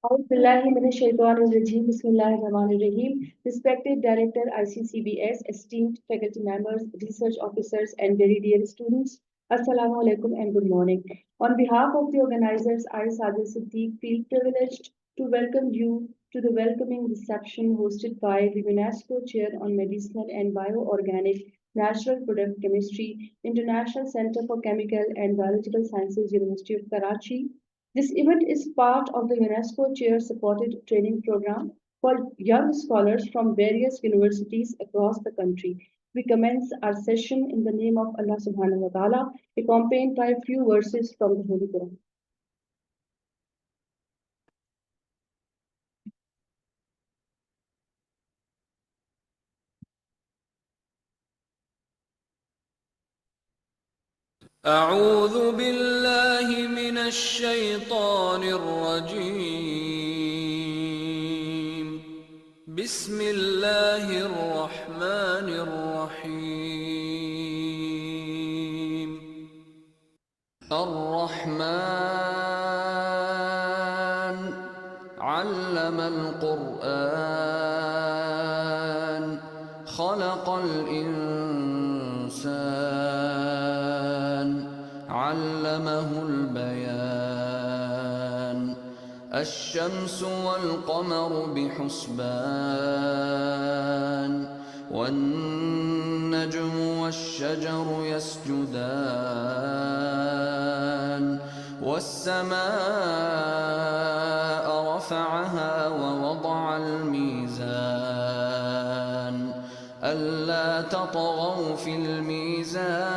Bismillahirrahmanirrahim. Bismillahirrahmanirrahim. Respected Director ICCBS, esteemed faculty members, research officers, and very dear students, Assalamu alaikum and good morning. On behalf of the organizers, I, Sajid Siddiq, feel privileged to welcome you to the welcoming reception hosted by the UNESCO Chair on Medicinal and Bioorganic Natural Product Chemistry, International Center for Chemical and Biological Sciences, University of Karachi. This event is part of the UNESCO Chair supported training program for young scholars from various universities across the country. We commence our session in the name of Allah subhanahu wa ta'ala, accompanied by a few verses from the Holy Quran. أعوذ بالله من الشيطان الرجيم بسم الله الرحمن الرحيم الرحمن علم القرآن خلق الإنسان علمه البيان الشمس والقمر بحسبان والنجم والشجر يسجدان والسماء رفعها ووضع الميزان ألا تطغوا في الميزان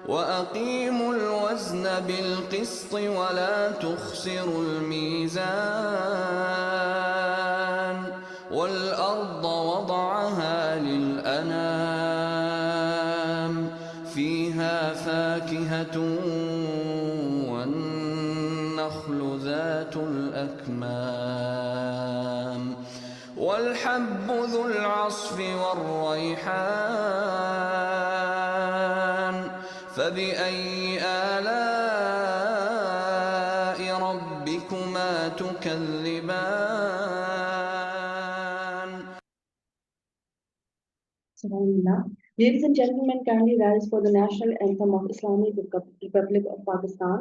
وأقيموا الوزن بالقسط ولا تخسروا الميزان والأرض وضعها للأنام فيها فاكهة والنخل ذات الأكمام والحب ذو العصف والريحان فبأي آلاء ربكما تكذبان. Subhanallah. Ladies and gentlemen, kindly rise for the national anthem of Islamic Republic of Pakistan.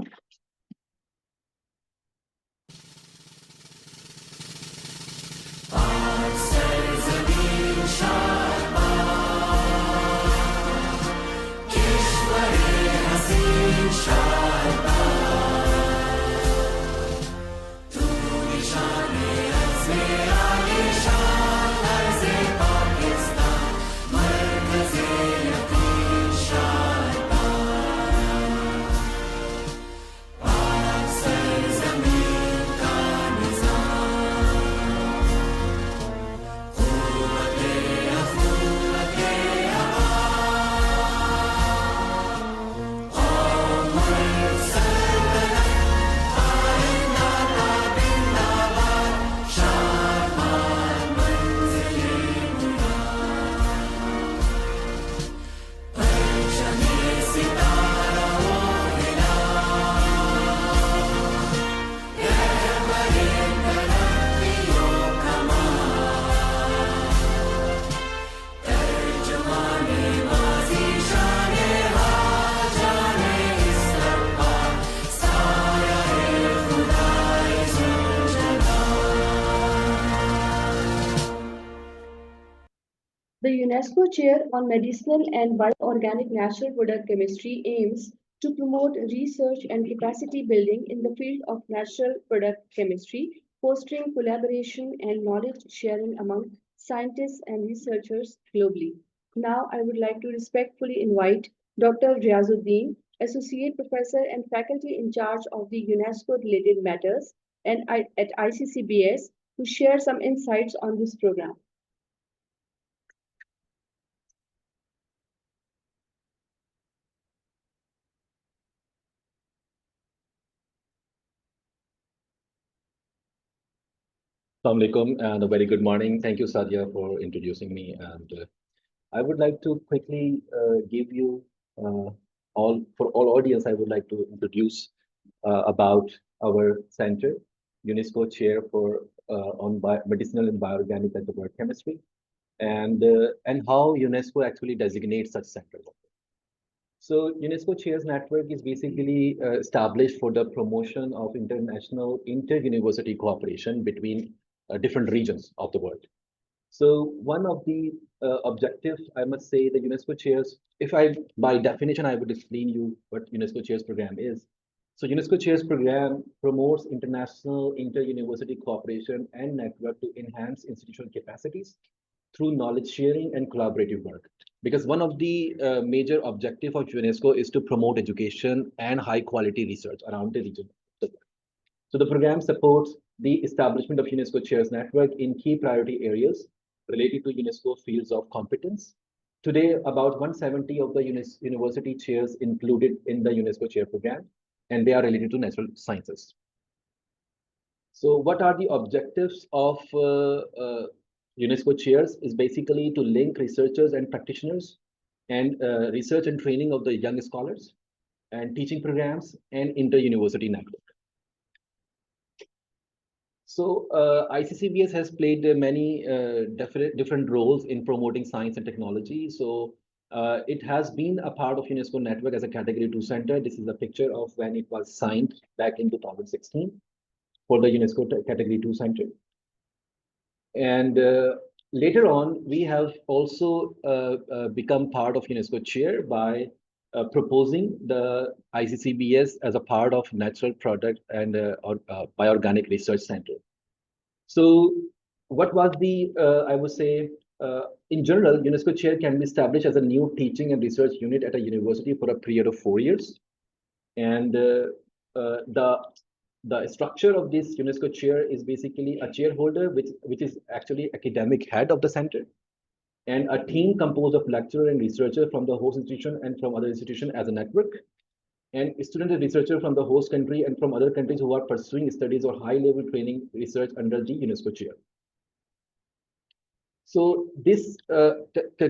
The UNESCO Chair on Medicinal and Bioorganic Natural Product Chemistry aims to promote research and capacity building in the field of natural product chemistry, fostering collaboration and knowledge sharing among scientists and researchers globally. Now, I would like to respectfully invite Dr. Riazuddin, Associate Professor and Faculty in charge of the UNESCO related matters at ICCBS, to share some insights on this program. Assalamu alaikum and a very good morning. Thank you, Sadia, for introducing me. And I would like to quickly give you all, for all audience, I would like to introduce about our center, UNESCO chair for medicinal and bioorganic and chemistry, and how UNESCO actually designates such centers. So UNESCO Chairs Network is basically established for the promotion of international inter-university cooperation between different regions of the world. So one of the objectives, I must say, the UNESCO Chairs, if I, by definition, I would explain you what UNESCO Chairs program is. So UNESCO Chairs program promotes international inter-university cooperation and network to enhance institutional capacities through knowledge sharing and collaborative work. Because one of the major objective of UNESCO is to promote education and high quality research around the region. So the program supports the establishment of UNESCO Chairs Network in key priority areas related to UNESCO fields of competence. Today, about 170 of the university chairs included in the UNESCO Chair program, and they are related to natural sciences. So what are the objectives of UNESCO chairs is basically to link researchers and practitioners and research and training of the young scholars and teaching programs and inter-university network. So ICCBS has played many different roles in promoting science and technology. So it has been a part of UNESCO network as a Category 2 center. This is a picture of when it was signed back in 2016 for the UNESCO Category 2 center. And later on, we have also become part of UNESCO chair by proposing the ICCBS as a part of Natural Product and Bioorganic Research Center. So what was the, I would say, in general, UNESCO chair can be established as a new teaching and research unit at a university for a period of 4 years. And the structure of this UNESCO chair is basically a chair holder, which is actually academic head of the center, and a team composed of lecturer and researcher from the host institution and from other institution as a network, and student and researcher from the host country and from other countries who are pursuing studies or high-level training research under the UNESCO chair. So this,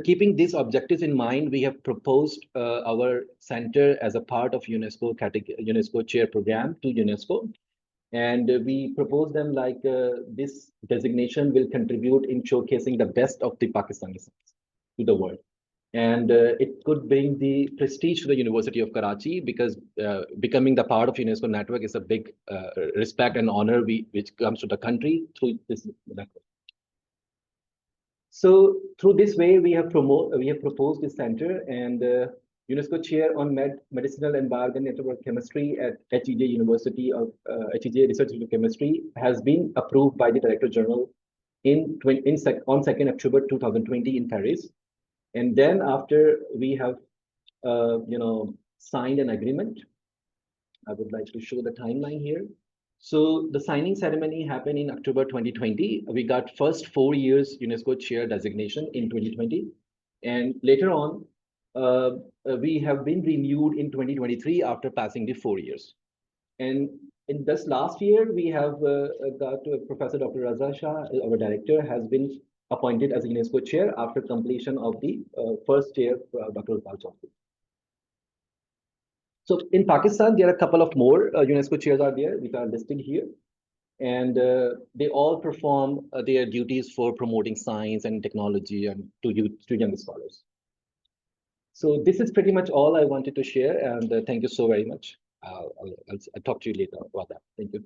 keeping these objectives in mind, we have proposed our center as a part of UNESCO chair program to UNESCO. And we propose them like this designation will contribute in showcasing the best of the Pakistani science to the world. And it could bring the prestige to the University of Karachi because becoming the part of UNESCO network is a big respect and honor which comes to the country through this network. So through this way, we have proposed this center, and UNESCO chair on medicinal and bioorganic network chemistry at HEJ University of HEJ Research Institute of Chemistry has been approved by the Director General on 2nd October 2020 in Paris. And then after we have signed an agreement, I would like to show the timeline here. So the signing ceremony happened in October 2020. We got first 4 years UNESCO chair designation in 2020. And later on, we have been renewed in 2023 after passing the 4 years. And in this last year, we have got Professor Dr. Raza Shah, our director, has been appointed as a UNESCO chair after completion of the first chair, Dr. Upal Chaudhary. So in Pakistan, there are a couple of more UNESCO chairs are there, which are listed here. And they all perform their duties for promoting science and technology and to young scholars. So this is pretty much all I wanted to share. And thank you so very much. I'll talk to you later about that. Thank you.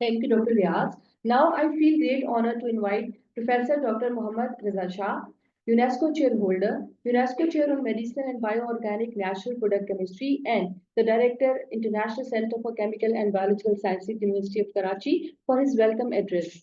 Thank you, Dr. Riaz. Now I feel great honor to invite Professor Dr. Muhammad Reza Shah, UNESCO Chair Holder, UNESCO Chair on Medicine and Bioorganic Natural Product Chemistry, and the Director, International Center for Chemical and Biological Sciences, University of Karachi, for his welcome address.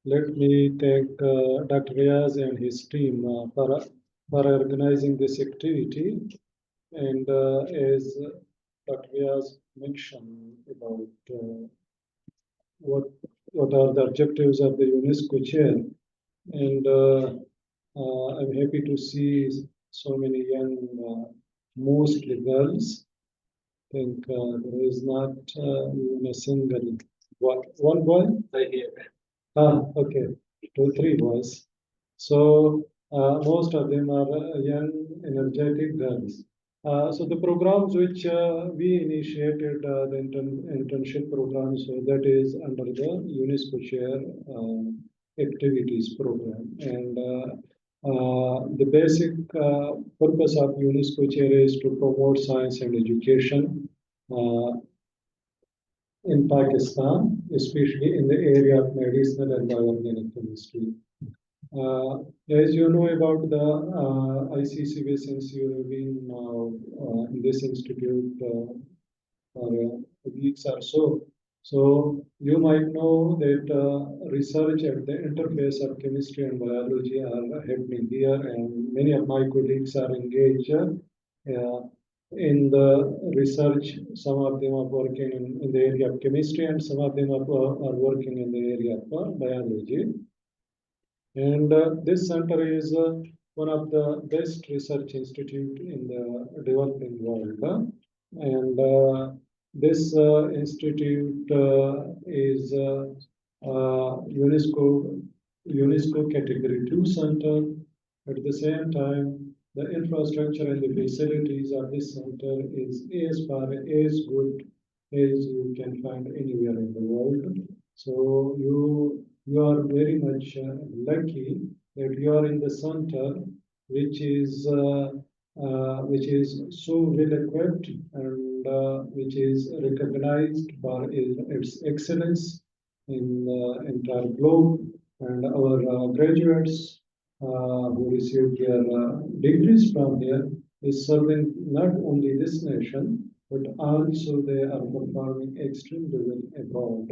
Let me thank Dr. Riaz and his team for organizing this activity. And as Dr. Riaz mentioned about what are the objectives of the UNESCO chair, and I'm happy to see so many young, mostly girls, think there is not even a single one boy. Okay, 2, 3 boys. So most of them are young, energetic girls. So the programs which we initiated, the internship program, so that is under the UNESCO Chair activities program. And the basic purpose of UNESCO Chair is to promote science and education in Pakistan, especially in the area of medicinal and bioorganic chemistry. As you know about the ICCB, since you have been in this institute for weeks or so, so you might know that research at the interface of chemistry and biology are happening here, and many of my colleagues are engaged in the research. Some of them are working in the area of chemistry, and some of them are working in the area of biology. And this center is one of the best research institute in the developing world. And this institute is UNESCO Category 2 center. At the same time, the infrastructure and the facilities of this center is as far as good as you can find anywhere in the world. So you are very much lucky that you are in the center, which is so well equipped and which is recognized for its excellence in the entire globe. And our graduates who received their degrees from here is serving not only this nation, but also they are performing extremely well abroad.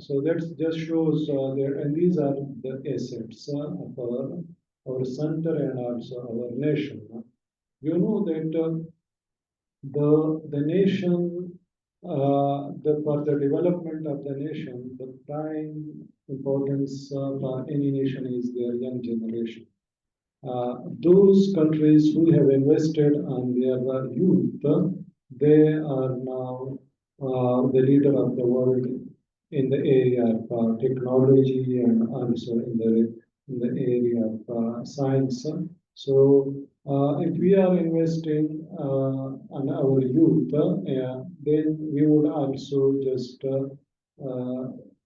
So that just shows there, and these are the assets of our center and also our nation. You know that the nation, for the development of the nation, the prime importance for any nation is their young generation. Those countries who have invested on their youth, they are now the leader of the world in the area of technology and also in the area of science. So if we are investing on our youth, then we would also just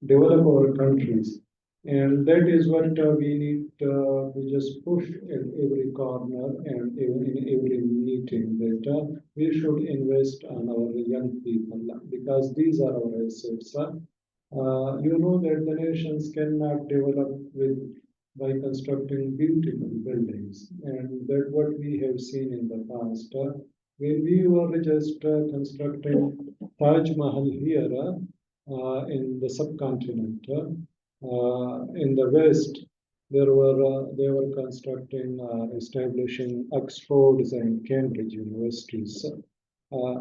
develop our countries. And that is what we need to just push at every corner and even in every meeting, that we should invest on our young people, because these are our assets. You know that the nations cannot develop by constructing beautiful buildings, and that what we have seen in the past. When we were just constructing Taj Mahal here in the subcontinent, in the West, they were constructing, establishing Oxfords and Cambridge universities.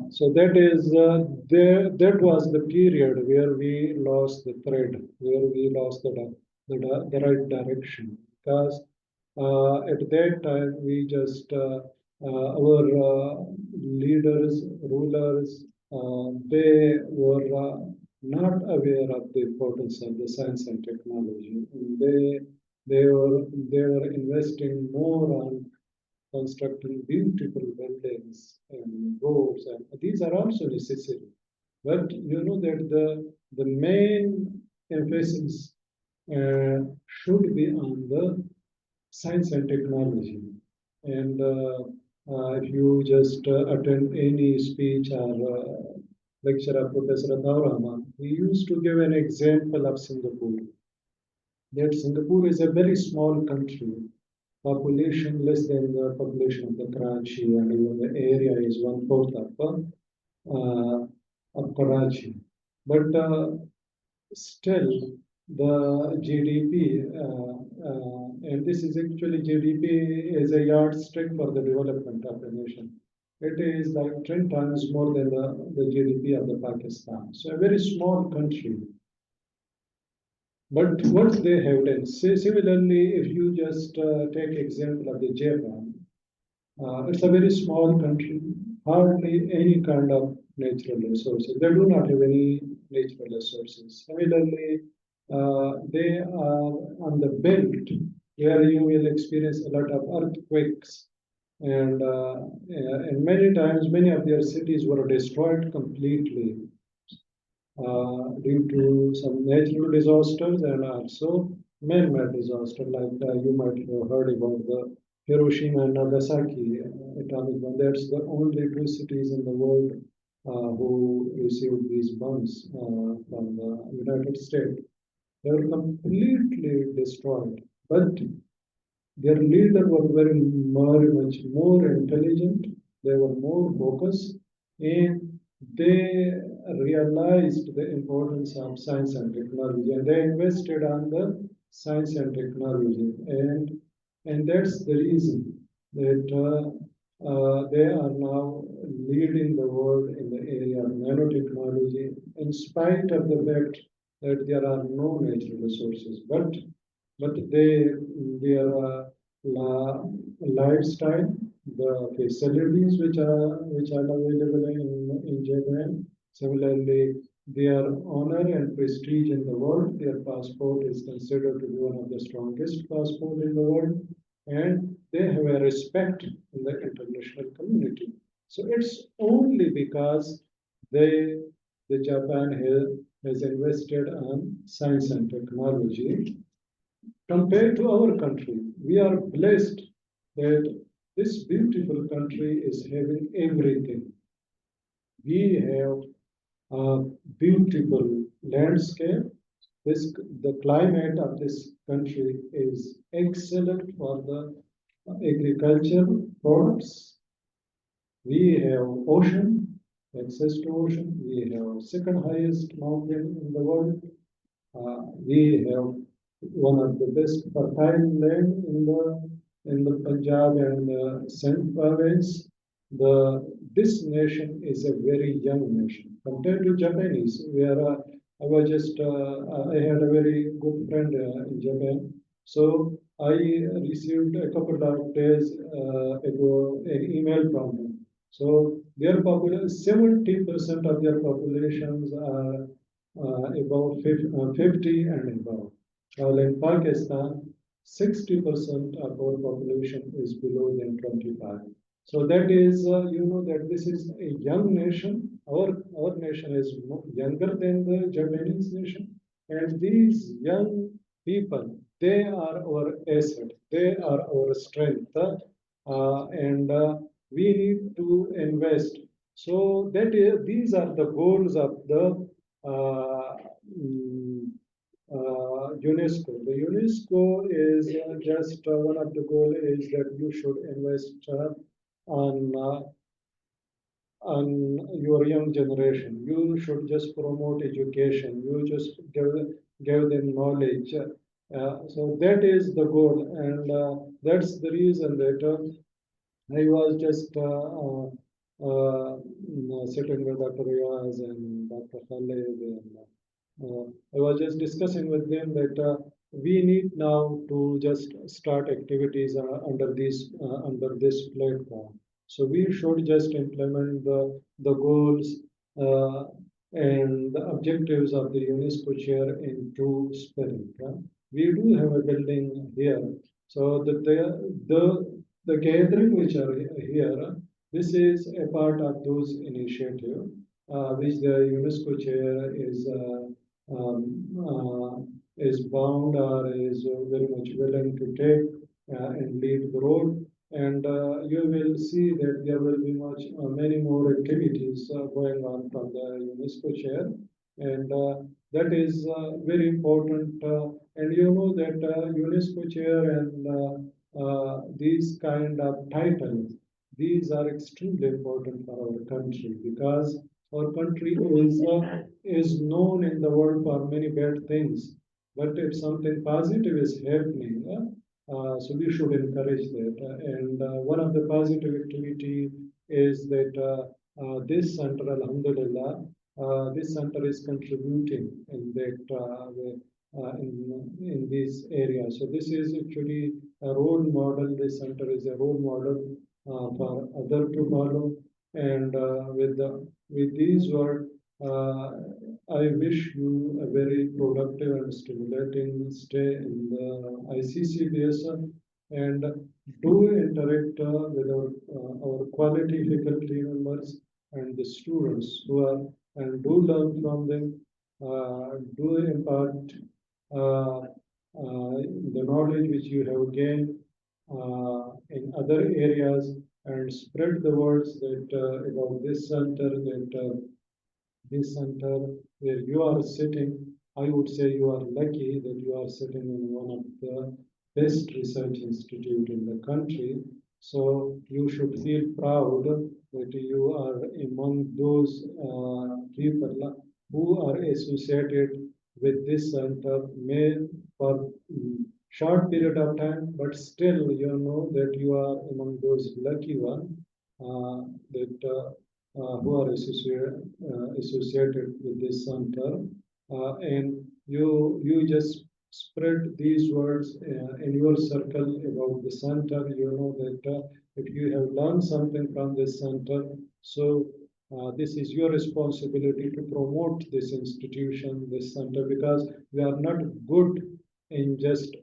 So that was the period where we lost the thread, where we lost the right direction, because at that time we just our leaders, rulers, they were not aware of the importance of the science and technology. They were investing more on constructing beautiful buildings and roads, and these are also necessary. But you know that the main emphasis should be on the science and technology. And if you just attend any speech or lecture of Professor Rahman, he used to give an example of Singapore. That Singapore is a very small country, population less than the population of the Karachi, and even the area is 1/4 of Karachi. But still, the GDP, and this is actually GDP is a yardstick for the development of the nation. It is like 10 times more than the GDP of the Pakistan. So a very small country. But what they have done, similarly, if you just take example of the Japan, it's a very small country, hardly any kind of natural resources. They do not have any natural resources. Similarly, they are on the belt where you will experience a lot of earthquakes, and many times many of their cities were destroyed completely due to some natural disasters and also man-made disasters, like you might have heard about the Hiroshima and Nagasaki atomic bomb. That's the only two cities in the world who received these bombs from the United States. They were completely destroyed, but their leader were very much more intelligent. They were more focused, and they realized the importance of science and technology, and they invested on the science and technology, and that's the reason that they are now leading the world in the area of nanotechnology, in spite of the fact that there are no natural resources, but their lifestyle, the facilities which are available in Japan. Similarly, their honor and prestige in the world. Their passport is considered to be one of the strongest passport in the world, and they have a respect in the international community. So it's only because they the Japan has invested on science and technology. Compared to our country, we are blessed that this beautiful country is having everything. We have a beautiful landscape. The climate of this country is excellent for the agricultural products. We have ocean, access to ocean. We have second highest mountain in the world. We have one of the best fertile land in the Punjab and Sindh province. This nation is a very young nation compared to Japanese. I had a very good friend in Japan. So I received a couple of days ago an email from him. So their population, 70% of their populations are about 50 and above. While in Pakistan, 60% of our population is below than 25. So that is, that this is a young nation. Our nation is younger than the Japanese nation. And these young people, they are our asset. They are our strength. And we need to invest. So these are the goals of the mm, UNESCO. The UNESCO is just one of the goal is that you should invest on uh, on your young generation. You should just promote education. You just give them knowledge. So that is the goal, and that's the reason that I was just sitting with Dr. Riaz and Dr. Khalid, and I was just discussing with them that we need now to just start activities under this platform. So we should just implement the goals uh, and the objectives of the UNESCO chair into spirit. We do have a building here, so the gathering which are here, this is a part of those initiatives which the UNESCO chair um, uh, is bound or is very much willing to take and lead the road. And you will see that there will be many more activities going on from the UNESCO chair, and that is very important. And you know that UNESCO chair and these kind of titles, these are extremely important for our country because our country is known in the world for many bad things. But if something positive is happening, so we should encourage that. And one of the positive activity is that this center, Alhamdulillah, this center is contributing in that in this area. So this is actually a role model. This center is a role model for other to follow. And with these words, uh, I wish you a very productive and stimulating stay in the iccbs, and do interact with our quality faculty members and the students who are, and do learn from them, do impart uh, the knowledge which you have gained in other areas, and spread the words that about this center, that this center where you are sitting. I would say you are lucky that you are sitting in one of the best research institute in the country. So you should feel proud that you are among those people who are associated with this center, may for short period of time, but still you know that you are among those lucky ones that who are associated with this center, and you just spread these words in your circle about the center. You know that if you have learned something from this center, so this is your responsibility to promote this institution, this center, because we are not good in just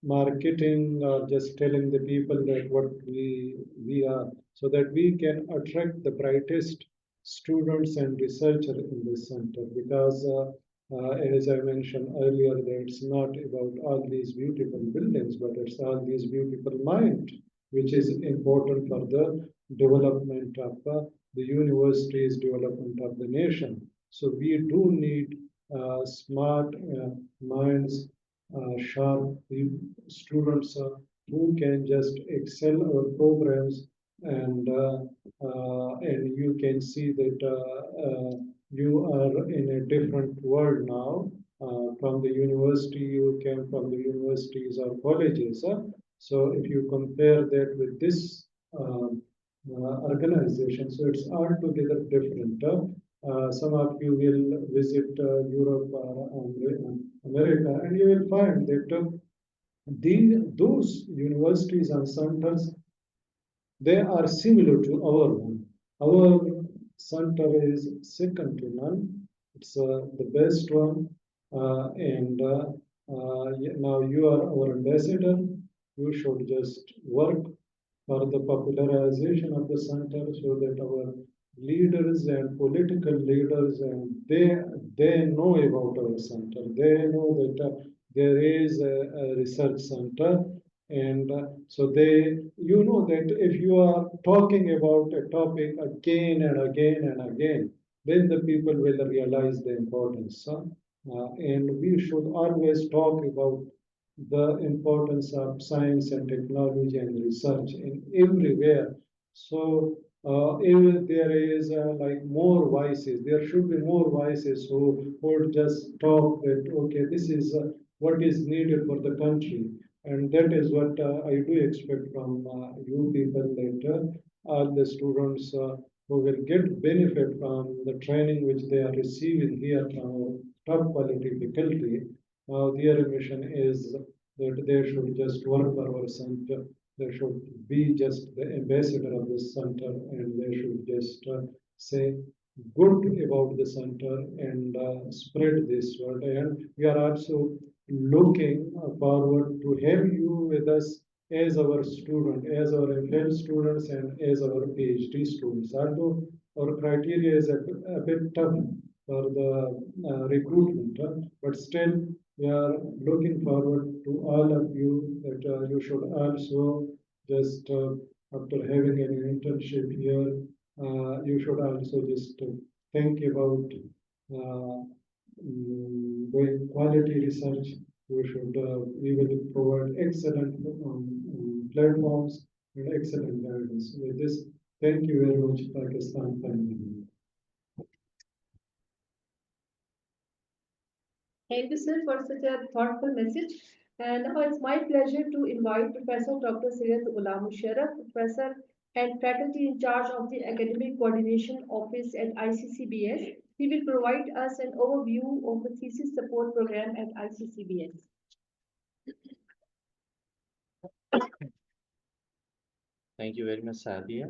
marketing or just telling the people that what we are, so that we can attract the brightest students and researchers in this center. Because as I mentioned earlier, that it's not about all these beautiful buildings, but it's all these beautiful mind which is important for the development of the university's development of the nation. So we do need smart minds, sharp students who can just excel our programs, and you can see that you are in a different world now. From the university, you came from the universities or colleges. So if you compare that with this organization, so it's altogether different. Some of you will visit Europe or America, and you will find that those universities and centers, they are similar to our one. Our center is second to none. It's the best one. And now you are our ambassador. You should just work for the popularization of the center, so that our leaders and political leaders, and they know about our center. They know that there is a research center, and so they, you know that if you are talking about a topic again and again and again, then the people will realize the importance. And we should always talk about the importance of science and technology and research in everywhere. So if there is like more voices, there should be more voices who would just talk that, okay, this is what is needed for the country. And that is what I do expect from you people later, all the students who will get benefit from the training which they are receiving here from our top quality faculty. Their mission is that they should just work for our center. They should be just the ambassador of this center, and they should just say good about the center and spread this word. And we are also looking forward to have you with us as our student, as our MPhil students, and as our PhD students. Although our criteria is a bit tough for the recruitment, but still we are looking forward to all of you, that you should also just after having an internship here, you should also just think about uh, doing quality research. We will provide excellent platforms and excellent guidance. With this, thank you very much, Pakistan family. Thank you, sir, for such a thoughtful message. And now it's my pleasure to invite Professor Dr. Syed Ghulam Musharraf, Professor and faculty in charge of the Academic Coordination Office at iccbs. He will provide us an overview of the thesis support program at iccbs. Thank you very much, Sadia.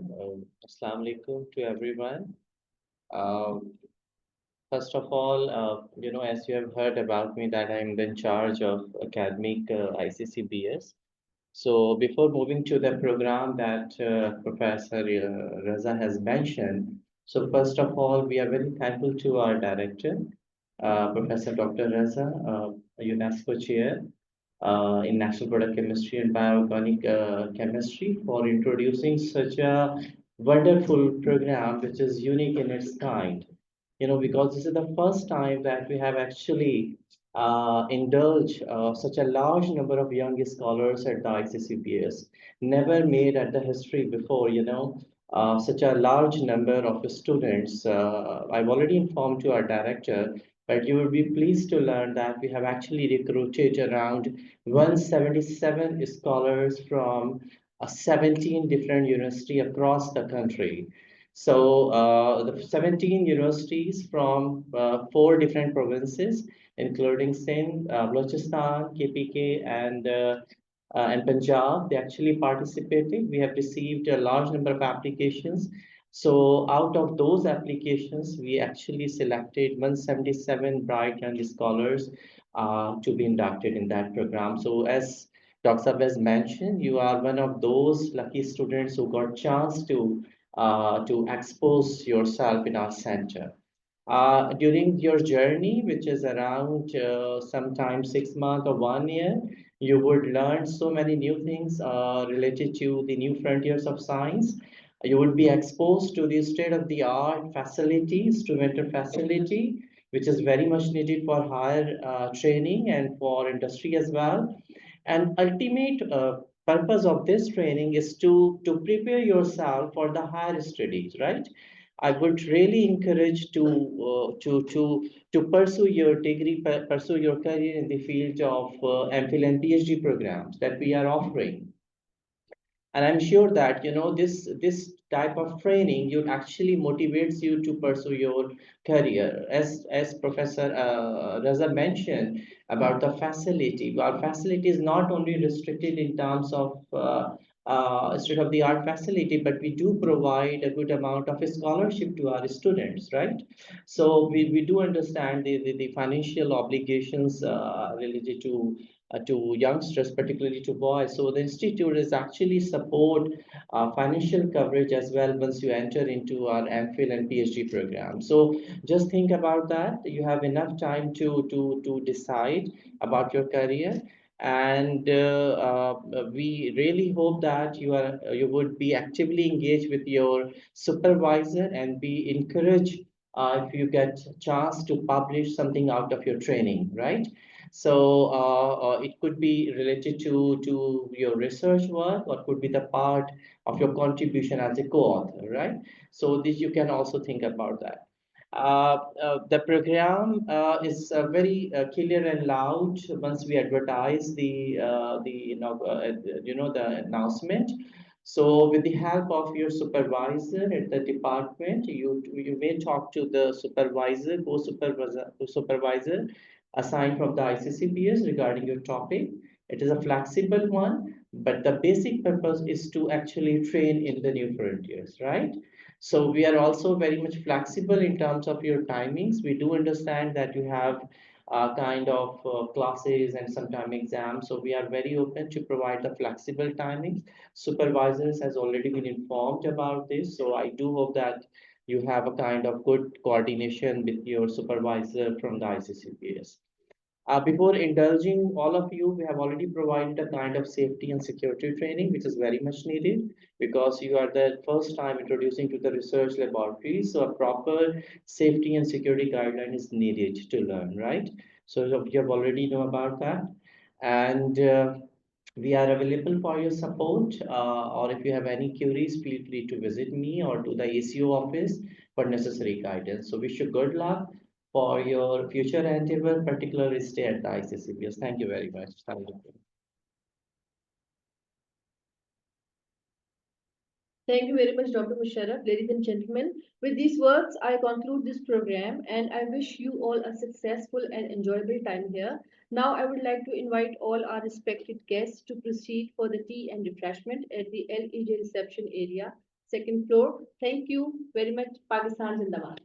Assalamu alaikum to everyone. Um, First of all, as you have heard about me, that I'm in charge of academic ICCBS. So before moving to the program that Professor Raza has mentioned, so first of all, we are very thankful to our director, Professor Dr. Raza, UNESCO chair in National Product Chemistry and Bioorganic Chemistry, for introducing such a wonderful program which is unique in its kind. Because this is the first time that we have actually indulged such a large number of young scholars at the ICCPS. Never made at the history before, such a large number of students. I've already informed to our director, but you will be pleased to learn that we have actually recruited around 177 scholars from 17 different universities across the country. So the 17 universities from four different provinces, including Sindh, Balochistan, KPK, and Punjab, they actually participated. We have received a large number of applications. So out of those applications, we actually selected 177 bright young scholars to be inducted in that program. So as Dr. Sab has mentioned, you are one of those lucky students who got chance to expose yourself in our center. During your journey, which is around sometime 6 months or 1 year, you would learn so many new things related to the new frontiers of science. You would be exposed to the state-of-the-art facility, instrumental facility, which is very much needed for higher training and for industry as well. And ultimate purpose of this training is to prepare yourself for the higher studies, right? I would really encourage to pursue your degree, pursue your career in the field of MPhil and PhD programs that we are offering. And I'm sure that this type of training you actually motivates you to pursue your career. As Professor Raza mentioned about the facility, our facility is not only restricted in terms of state of the art facility, but we do provide a good amount of scholarship to our students, right? So we do understand the financial obligations related to youngsters, particularly to boys. So the institute is actually support financial coverage as well once you enter into our MPhil and PhD program. So just think about that. You have enough time to decide about your career. And we really hope that you would be actively engaged with your supervisor and be encouraged if you get chance to publish something out of your training, right? So it could be related to your research work, or could be the part of your contribution as a co-author, right? So this you can also think about that. The program is very clear and loud once we advertise the announcement. So with the help of your supervisor at the department, you may talk to the supervisor, co-supervisor assigned from the ICCPS regarding your topic. It is a flexible one, but the basic purpose is to actually train in the new frontiers, right? So we are also very much flexible in terms of your timings. We do understand that you have kind of classes and sometimes exams. So we are very open to provide the flexible timings. Supervisors has already been informed about this. So I do hope that you have a kind of good coordination with your supervisor from the ICCPS. Before indulging all of you, we have already provided a kind of safety and security training, which is very much needed because you are the first time introducing to the research laboratory. So a proper safety and security guideline is needed to learn, right? So you have already know about that. And we are available for your support, or if you have any queries, feel free to visit me or to the ACO office for necessary guidance. So wish you good luck for your future endeavor, particularly stay at the ICCPS. Thank you very much. Thank you. Thank you very much, Dr. Musharraf. Ladies and gentlemen, with these words, I conclude this program and I wish you all a successful and enjoyable time here. Now, I would like to invite all our respected guests to proceed for the tea and refreshment at the LEJ reception area, second floor. Thank you very much, Pakistan Zindabad.